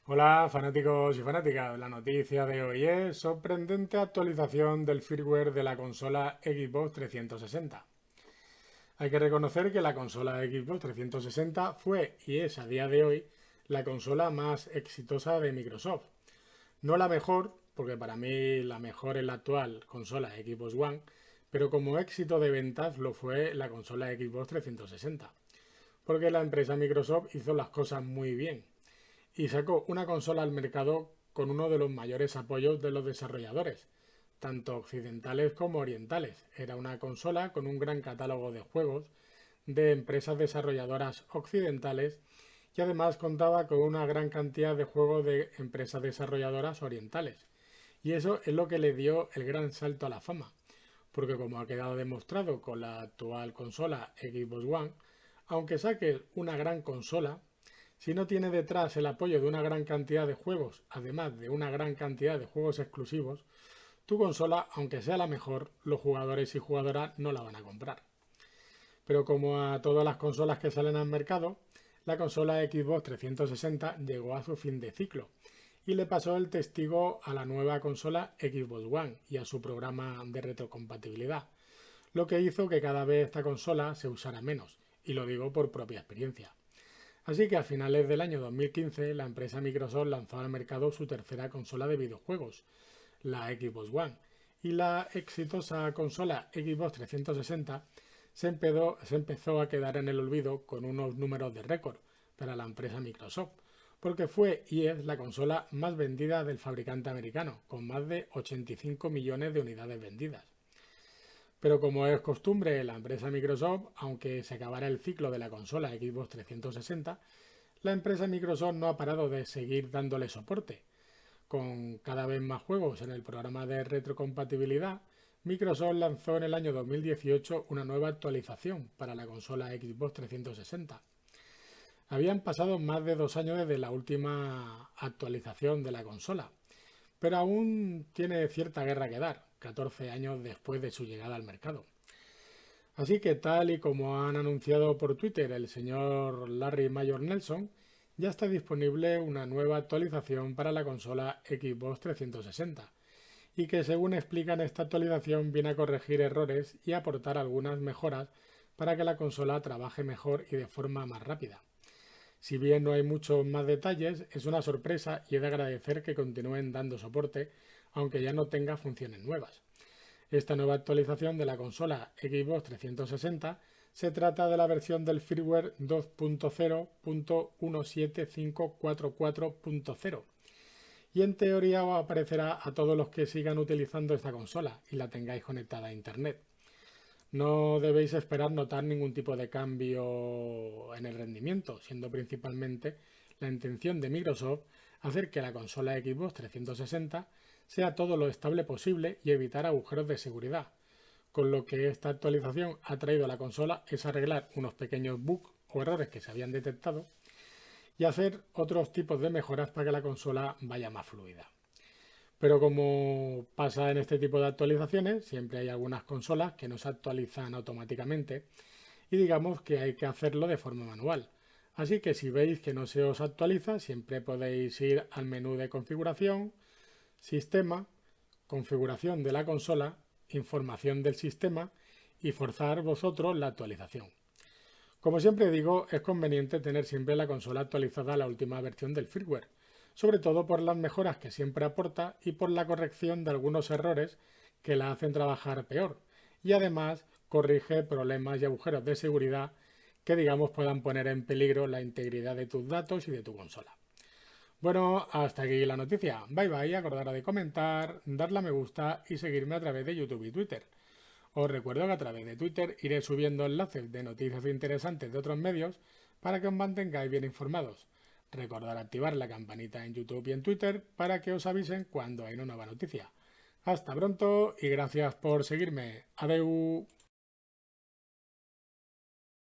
Hola fanáticos y fanáticas, la noticia de hoy es sorprendente actualización del firmware de la consola Xbox 360. Hay que reconocer que la consola Xbox 360 fue y es a día de hoy la consola más exitosa de Microsoft. No la mejor, porque para mí la mejor es la actual consola Xbox One, pero como éxito de ventas lo fue la consola Xbox 360, porque la empresa Microsoft hizo las cosas muy bien y sacó una consola al mercado con uno de los mayores apoyos de los desarrolladores, tanto occidentales como orientales. Era una consola con un gran catálogo de juegos de empresas desarrolladoras occidentales y además contaba con una gran cantidad de juegos de empresas desarrolladoras orientales. Y eso es lo que le dio el gran salto a la fama, porque como ha quedado demostrado con la actual consola Xbox One, aunque saque una gran consola, si no tiene detrás el apoyo de una gran cantidad de juegos, además de una gran cantidad de juegos exclusivos, tu consola, aunque sea la mejor, los jugadores y jugadoras no la van a comprar. Pero como a todas las consolas que salen al mercado, la consola Xbox 360 llegó a su fin de ciclo y le pasó el testigo a la nueva consola Xbox One y a su programa de retrocompatibilidad, lo que hizo que cada vez esta consola se usara menos, y lo digo por propia experiencia. Así que a finales del año 2015 la empresa Microsoft lanzó al mercado su tercera consola de videojuegos, la Xbox One, y la exitosa consola Xbox 360 se empezó a quedar en el olvido con unos números de récord para la empresa Microsoft, porque fue y es la consola más vendida del fabricante americano, con más de 85 millones de unidades vendidas. Pero como es costumbre en la empresa Microsoft, aunque se acabara el ciclo de la consola Xbox 360, la empresa Microsoft no ha parado de seguir dándole soporte. Con cada vez más juegos en el programa de retrocompatibilidad, Microsoft lanzó en el año 2018 una nueva actualización para la consola Xbox 360. Habían pasado más de 2 años desde la última actualización de la consola, pero aún tiene cierta guerra que dar, 14 años después de su llegada al mercado. Así que tal y como han anunciado por Twitter el señor Larry Mayor Nelson, ya está disponible una nueva actualización para la consola Xbox 360 y que según explican esta actualización viene a corregir errores y aportar algunas mejoras para que la consola trabaje mejor y de forma más rápida. Si bien no hay muchos más detalles, es una sorpresa y he de agradecer que continúen dando soporte aunque ya no tenga funciones nuevas. Esta nueva actualización de la consola Xbox 360 se trata de la versión del firmware 2.0.17544.0 y en teoría os aparecerá a todos los que sigan utilizando esta consola y la tengáis conectada a internet. No debéis esperar notar ningún tipo de cambio en el rendimiento, siendo principalmente la intención de Microsoft hacer que la consola Xbox 360 sea todo lo estable posible y evitar agujeros de seguridad. Con lo que esta actualización ha traído a la consola es arreglar unos pequeños bugs o errores que se habían detectado y hacer otros tipos de mejoras para que la consola vaya más fluida. Pero como pasa en este tipo de actualizaciones, siempre hay algunas consolas que no se actualizan automáticamente y digamos que hay que hacerlo de forma manual. Así que si veis que no se os actualiza, siempre podéis ir al menú de configuración, sistema, configuración de la consola, información del sistema y forzar vosotros la actualización. Como siempre digo, es conveniente tener siempre la consola actualizada a la última versión del firmware, sobre todo por las mejoras que siempre aporta y por la corrección de algunos errores que la hacen trabajar peor, y además corrige problemas y agujeros de seguridad que digamos puedan poner en peligro la integridad de tus datos y de tu consola. Bueno, hasta aquí la noticia. Bye bye, acordaros de comentar, darle a me gusta y seguirme a través de YouTube y Twitter. Os recuerdo que a través de Twitter iré subiendo enlaces de noticias interesantes de otros medios para que os mantengáis bien informados. Recordad activar la campanita en YouTube y en Twitter para que os avisen cuando hay una nueva noticia. Hasta pronto y gracias por seguirme. Adeu.